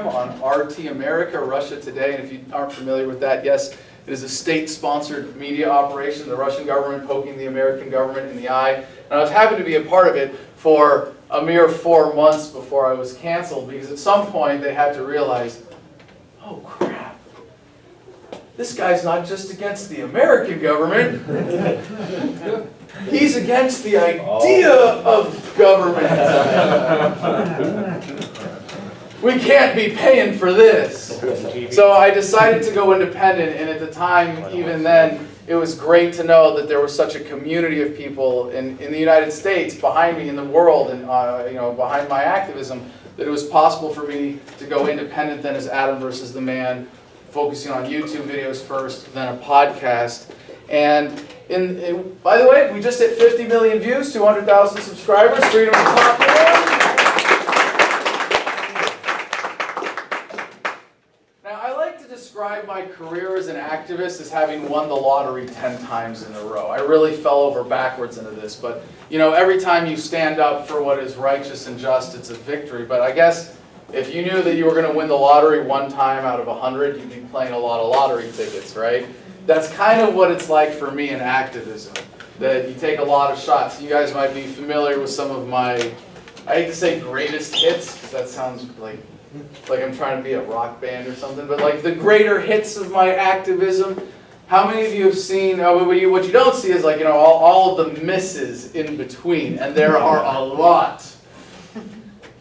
program on RT America, Russia Today. And if you aren't familiar with that, yes, it is a state-sponsored media operation, the Russian government poking the American government in the eye. And I was happy to be a part of it for a mere 4 months before I was canceled, because at some point they had to realize, oh crap, this guy's not just against the American government, he's against the idea of government. We can't be paying for this. So I decided to go independent, and at the time, even then, it was great to know that there was such a community of people in the United States, behind me, in the world, and behind my activism, that it was possible for me to go independent then as Adam versus the Man, focusing on YouTube videos first, then a podcast. And by the way, we just hit 50 million views, 200,000 subscribers, freedom of platform. Now, I like to describe my career as an activist as having won the lottery 10 times in a row. I really fell over backwards into this, but every time you stand up for what is righteous and just, it's a victory. But I guess if you knew that you were going to win the lottery 1 time out of 100, you'd be playing a lot of lottery tickets, right? That's kind of what it's like for me in activism, that you take a lot of shots. You guys might be familiar with some of my, I hate to say greatest hits, because that sounds like I'm trying to be a rock band or something, but like the greater hits of my activism. How many of you have seen, what you don't see is like, all of the misses in between, and there are a lot.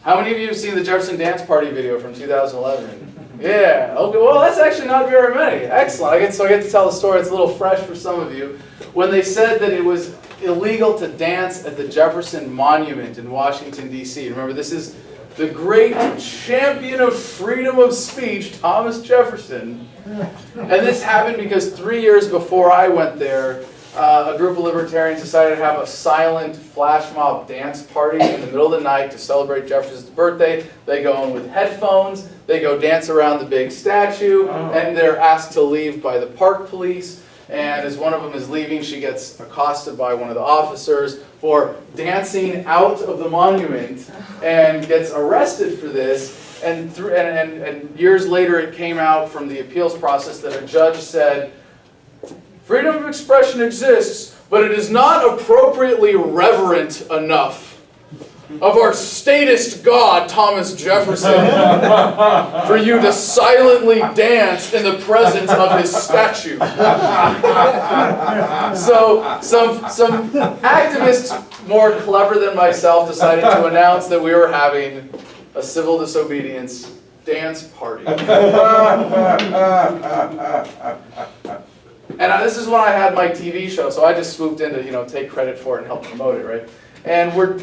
How many of you have seen the Jefferson Dance Party video from 2011? Yeah, okay, well that's actually not very many. Excellent, I get to tell the story, it's a little fresh for some of you. When they said that it was illegal to dance at the Jefferson Monument in Washington, D.C. Remember, this is the great champion of freedom of speech, Thomas Jefferson. And this happened because 3 years before I went there, a group of libertarians decided to have a silent flash mob dance party in the middle of the night to celebrate Jefferson's birthday. They go in with headphones, they go dance around the big statue, and they're asked to leave by the park police. And as one of them is leaving, she gets accosted by one of the officers for dancing out of the monument and gets arrested for this. And years later it came out from the appeals process that a judge said, freedom of expression exists, but it is not appropriately reverent enough of our statist God, Thomas Jefferson, for you to silently dance in the presence of his statue. So some activists more clever than myself decided to announce that we were having a civil disobedience dance party. And this is when I had my TV show, so I just swooped in to take credit for it and help promote it, right? And we're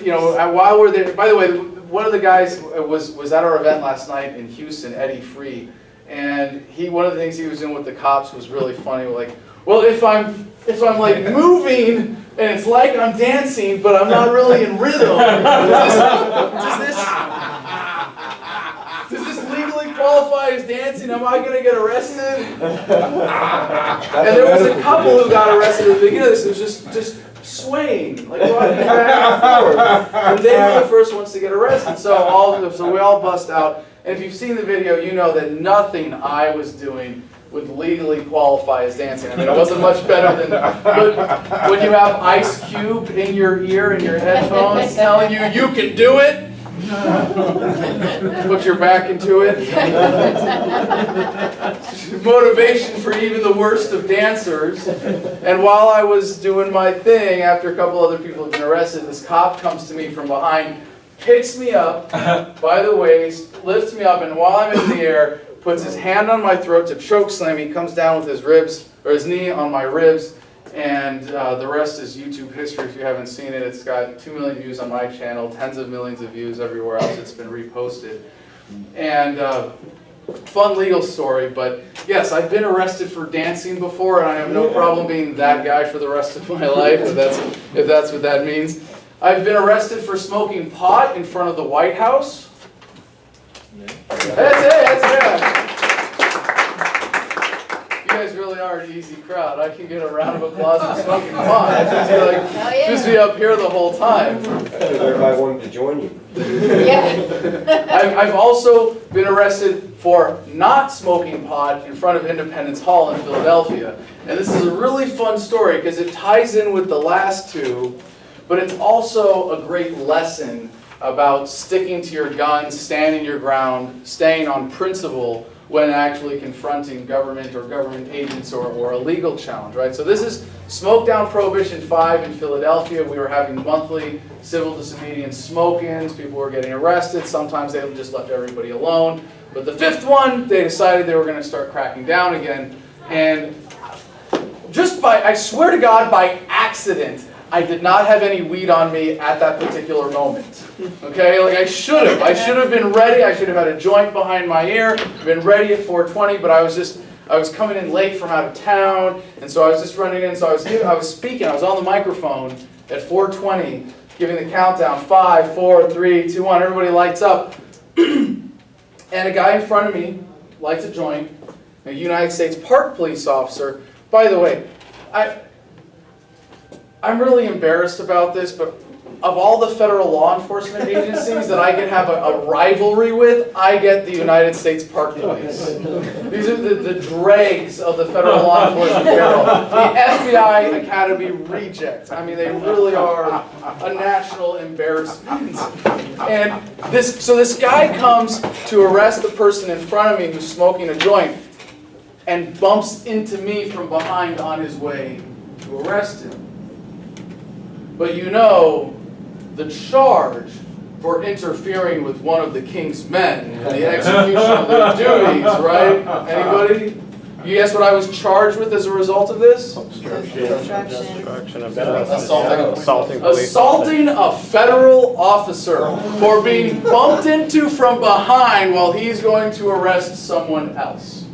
while we're there. By the way, one of the guys was at our event last night in Houston, Eddie Free, and one of the things he was doing with the cops was really funny. Like, well, if I'm like moving and it's like I'm dancing, but I'm not really in rhythm, does this legally qualify as dancing? Am I going to get arrested? And there was a couple who got arrested at the beginning of this. It was just swaying, like rocking back and forth. And they were the first ones to get arrested. So we all bust out. And if you've seen the video, you know that nothing I was doing would legally qualify as dancing. I mean, it wasn't much better than, but when you have Ice Cube in your ear and your headphones telling you can do it, put your back into it. Motivation for even the worst of dancers. And while I was doing my thing, after a couple other people had been arrested, this cop comes to me from behind, picks me up by the waist, lifts me up, and while I'm in the air, puts his hand on my throat to choke slam me, comes down with his ribs, or his knee on my ribs, and the rest is YouTube history if you haven't seen it. It's got 2 million views on my channel, tens of millions of views everywhere else. It's been reposted. And fun legal story, but yes, I've been arrested for dancing before, and I have no problem being that guy for the rest of my life, if that's what that means. I've been arrested for smoking pot in front of the White House. That's it. You guys really are an easy crowd. I can get a round of applause for smoking pot. Just be up here the whole time. Everybody wanted to join you. Yeah. I've also been arrested for not smoking pot in front of Independence Hall in Philadelphia. And this is a really fun story because it ties in with the last two, but it's also a great lesson about sticking to your guns, standing your ground, staying on principle when actually confronting government or government agents or a legal challenge, right? So this is Smoke Down Prohibition 5 in Philadelphia. We were having monthly civil disobedience smoke-ins. People were getting arrested. Sometimes they just left everybody alone. But the fifth one, they decided they were going to start cracking down again. And just by, I swear to God, by accident, I did not have any weed on me at that particular moment. Okay, like I should have been ready. I should have had a joint behind my ear, been ready at 4:20, but I was coming in late from out of town, and so I was just running in. So I was speaking, I was on the microphone at 4:20, giving the countdown, 5, 4, 3, 2, 1, everybody lights up. And a guy in front of me lights a joint, a United States Park Police officer. By the way, I'm really embarrassed about this, but of all the federal law enforcement agencies that I can have a rivalry with, I get the United States Park Police. These are the dregs of the federal law enforcement bureau. The FBI Academy rejects. I mean, they really are a national embarrassment. And this guy comes to arrest the person in front of me who's smoking a joint and bumps into me from behind on his way to arrest him. But you know, the charge for interfering with one of the king's men in the execution of their duties, right? Anybody? You guess what I was charged with as a result of this? Assaulting a federal officer for being bumped into from behind while he's going to arrest someone else.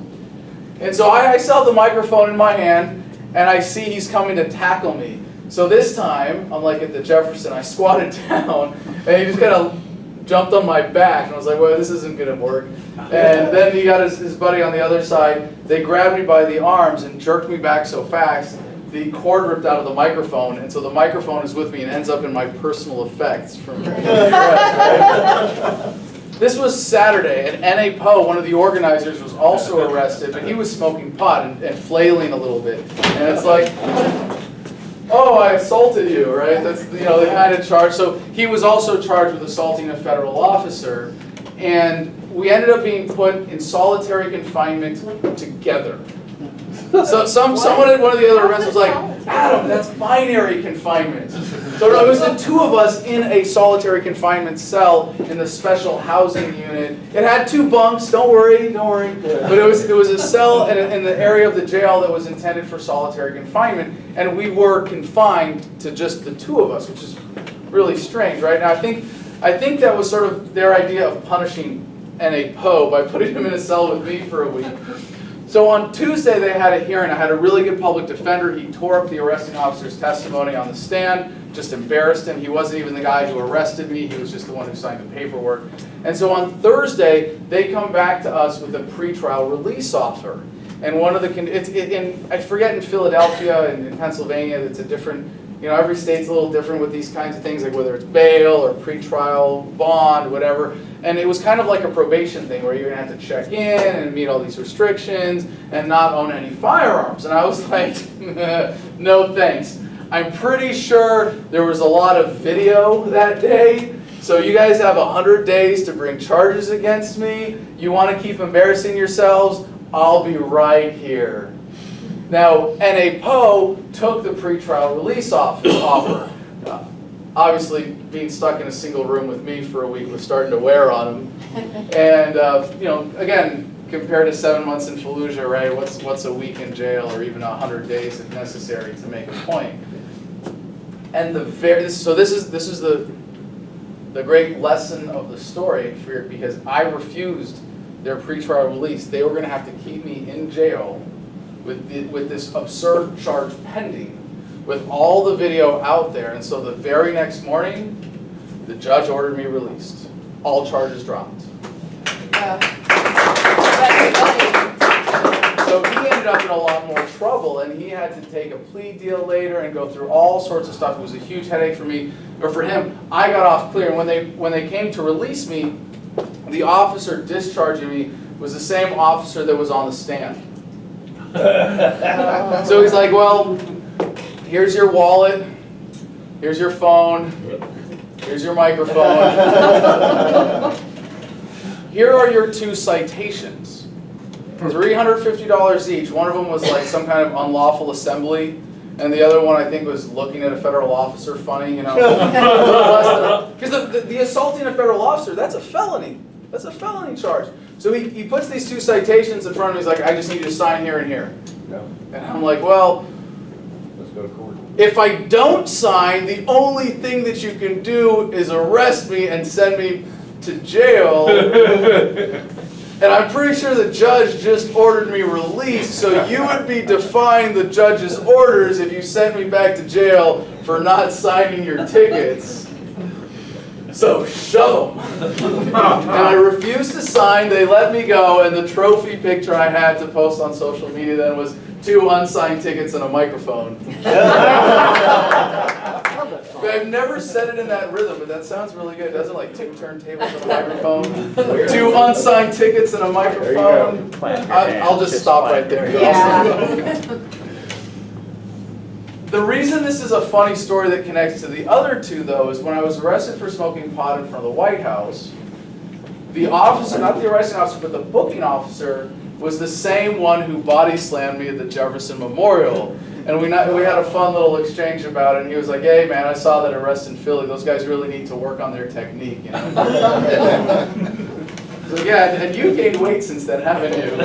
And so I still have the microphone in my hand, and I see he's coming to tackle me. So this time, unlike at the Jefferson, I squatted down, and he just kind of jumped on my back, and I was like, well, this isn't going to work. And then he got his buddy on the other side. They grabbed me by the arms and jerked me back so fast, the cord ripped out of the microphone, and so the microphone is with me and ends up in my personal effects from This was Saturday, and N.A. Poe, one of the organizers, was also arrested, but he was smoking pot and flailing a little bit. And it's like, oh, I assaulted you, right? That's, you know, the kind of charge. So he was also charged with assaulting a federal officer, and we ended up being put in solitary confinement together. So someone at one of the other arrests was like, Adam, that's binary confinement. So it was the two of us in a solitary confinement cell in the special housing unit. It had 2 bunks, don't worry. But it was a cell in the area of the jail that was intended for solitary confinement, and we were confined to just the 2 of us, which is really strange, right? Now I think that was sort of their idea of punishing N.A. Poe by putting him in a cell with me for a week. So on Tuesday they had a hearing. I had a really good public defender. He tore up the arresting officer's testimony on the stand, just embarrassed him. He wasn't even the guy who arrested me. He was just the one who signed the paperwork. And so on Thursday, they come back to us with a pretrial release offer. And one of the, I forget in Philadelphia and in Pennsylvania, it's a different, you know, every state's a little different with these kinds of things, like whether it's bail or pretrial, bond, whatever. And it was kind of like a probation thing where you're going to have to check in and meet all these restrictions and not own any firearms. And I was like, no thanks. I'm pretty sure there was a lot of video that day. So you guys have 100 days to bring charges against me. You want to keep embarrassing yourselves? I'll be right here. Now, N.A. Poe took the pretrial release offer. Obviously, being stuck in a single room with me for a week was starting to wear on him. And, you know, again, compared to 7 months in Fallujah, right, what's a week in jail or even 100 days if necessary to make a point? And this is the great lesson of the story, because I refused their pretrial release. They were going to have to keep me in jail with this absurd charge pending, with all the video out there. And so the very next morning, the judge ordered me released. All charges dropped. So he ended up in a lot more trouble and he had to take a plea deal later and go through all sorts of stuff. It was a huge headache for me, or for him. I got off clear, and when they came to release me, the officer discharging me was the same officer that was on the stand. So he's like, well, here's your wallet, here's your phone, here's your microphone. Here are your 2 citations. $350 each. One of them was like some kind of unlawful assembly, and the other one I think was looking at a federal officer funny, you know. Because the assaulting a federal officer, that's a felony. That's a felony charge. So he puts these 2 citations in front of me. He's like, I just need you to sign here and here. No. And I'm like, well, Let's go to court. if I don't sign, the only thing that you can do is arrest me and send me to jail. And I'm pretty sure the judge just ordered me released, so you would be defying the judge's orders if you sent me back to jail for not signing your tickets. So shove them. And I refused to sign, they let me go, and the trophy picture I had to post on social media then was 2 unsigned tickets and a microphone. I've never said it in that rhythm, but that sounds really good. Doesn't like tick turntables and a microphone. 2 unsigned tickets and a microphone. I'll just stop right there. Yeah. The reason this is a funny story that connects to the other 2, though, is when I was arrested for smoking pot in front of the White House, the officer, not the arresting officer, but the booking officer, was the same one who body slammed me at the Jefferson Memorial. And we had a fun little exchange about it, and he was like, hey man, I saw that arrest in Philly. Those guys really need to work on their technique, you know? So yeah, and you've gained weight since then, haven't you?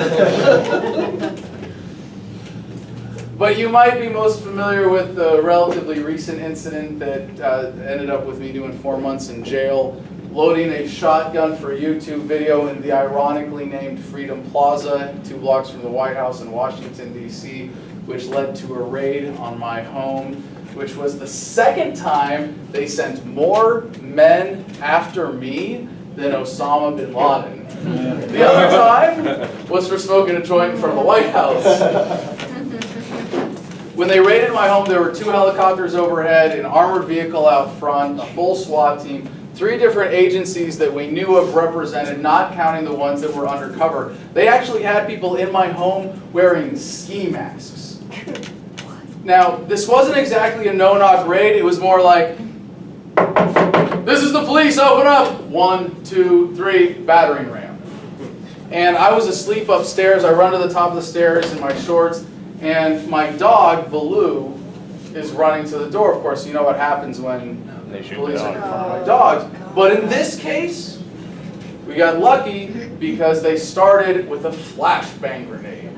But you might be most familiar with the relatively recent incident that ended up with me doing 4 months in jail, loading a shotgun for a YouTube video in the ironically named Freedom Plaza, 2 blocks from the White House in Washington, D.C., which led to a raid on my home, which was the 2nd time they sent more men after me than Osama bin Laden. The other time was for smoking a joint in front of the White House. When they raided my home, there were 2 helicopters overhead, an armored vehicle out front, a full SWAT team, 3 different agencies that we knew of represented, not counting the ones that were undercover. They actually had people in my home wearing ski masks. Now, this wasn't exactly a no-knock raid. It was more like, this is the police, open up! 1, 2, 3, battering ram. And I was asleep upstairs. I run to the top of the stairs in my shorts, and my dog, Baloo, is running to the door. Of course, you know what happens when police are in front of my dogs. But in this case, we got lucky because they started with a flashbang grenade.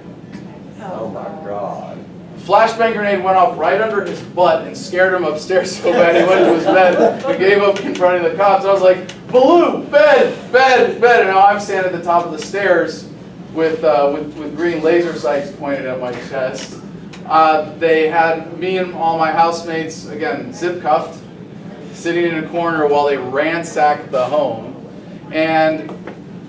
Oh my God. Flashbang grenade went off right under his butt and scared him upstairs so bad he went to his bed and gave up confronting the cops. I was like, Baloo, bed, bed, bed. And now I'm standing at the top of the stairs with green laser sights pointed at my chest. They had me and all my housemates, again, zip cuffed, sitting in a corner while they ransacked the home. And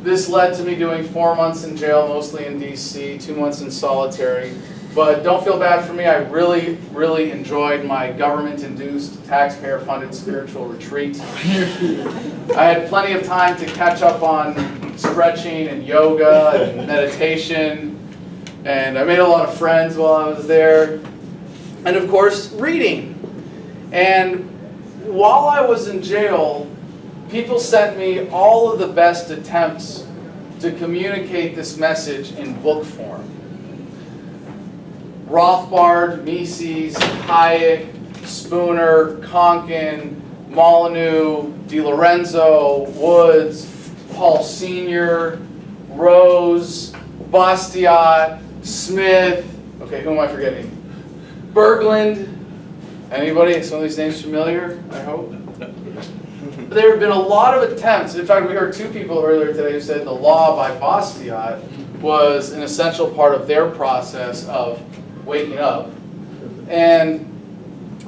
this led to me doing 4 months in jail, mostly in D.C., 2 months in solitary. But don't feel bad for me. I really, really enjoyed my government-induced, taxpayer-funded spiritual retreat. I had plenty of time to catch up on stretching and yoga and meditation. And I made a lot of friends while I was there. And of course, reading. And while I was in jail, people sent me all of the best attempts to communicate this message in book form. Rothbard, Mises, Hayek, Spooner, Konkin, Molyneux, DiLorenzo, Woods, Paul Sr., Rose, Bastiat, Smith, okay, who am I forgetting? Berglund. Anybody? Some of these names familiar, I hope? There have been a lot of attempts. In fact, we heard 2 people earlier today who said The Law by Bastiat was an essential part of their process of waking up. And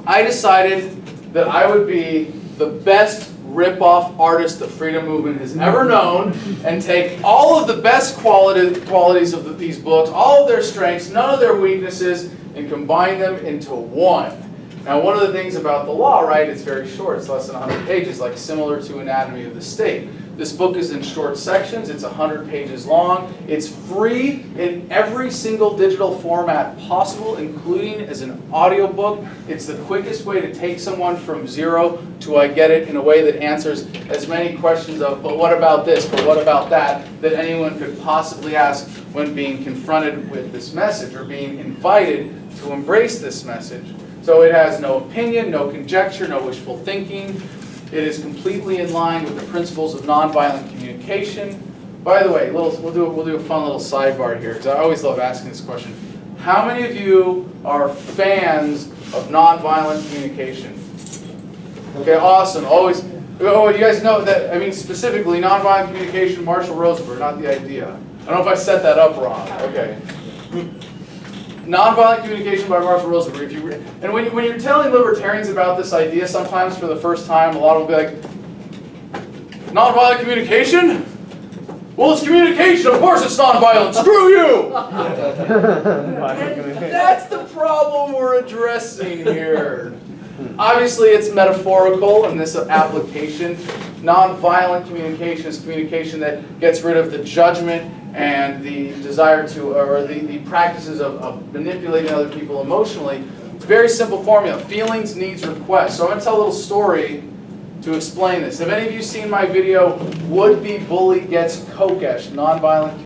I decided that I would be the best rip-off artist the freedom movement has ever known and take all of the best qualities of these books, all of their strengths, none of their weaknesses, and combine them into one. Now, one of the things about the law, right, it's very short. It's less than 100 pages, like similar to Anatomy of the State. This book is in short sections. It's 100 pages long. It's free in every single digital format possible, including as an audiobook. It's the quickest way to take someone from zero to I get it in a way that answers as many questions of, but what about this, but what about that anyone could possibly ask when being confronted with this message or being invited to embrace this message. So it has no opinion, no conjecture, no wishful thinking. It is completely in line with the principles of nonviolent communication. By the way, we'll do a fun little sidebar here, because I always love asking this question. How many of you are fans of nonviolent communication? Okay, awesome. Always. Oh, you guys know that, I mean, specifically, nonviolent communication, Marshall Rosenberg, not the idea. I don't know if I set that up wrong. Okay. Nonviolent communication by Marshall Rosenberg. And when you're telling libertarians about this idea, sometimes for the first time, a lot of them will be like, nonviolent communication? Well, it's communication. Of course it's nonviolent. Screw you! That's the problem we're addressing here. Obviously, it's metaphorical in this application. Nonviolent communication is communication that gets rid of the judgment and the desire to, or the practices of manipulating other people emotionally. It's a very simple formula. Feelings, needs, requests. So I'm going to tell a little story to explain this. Have any of you seen my video, Would-Be Bully Gets Kokesh, Nonviolent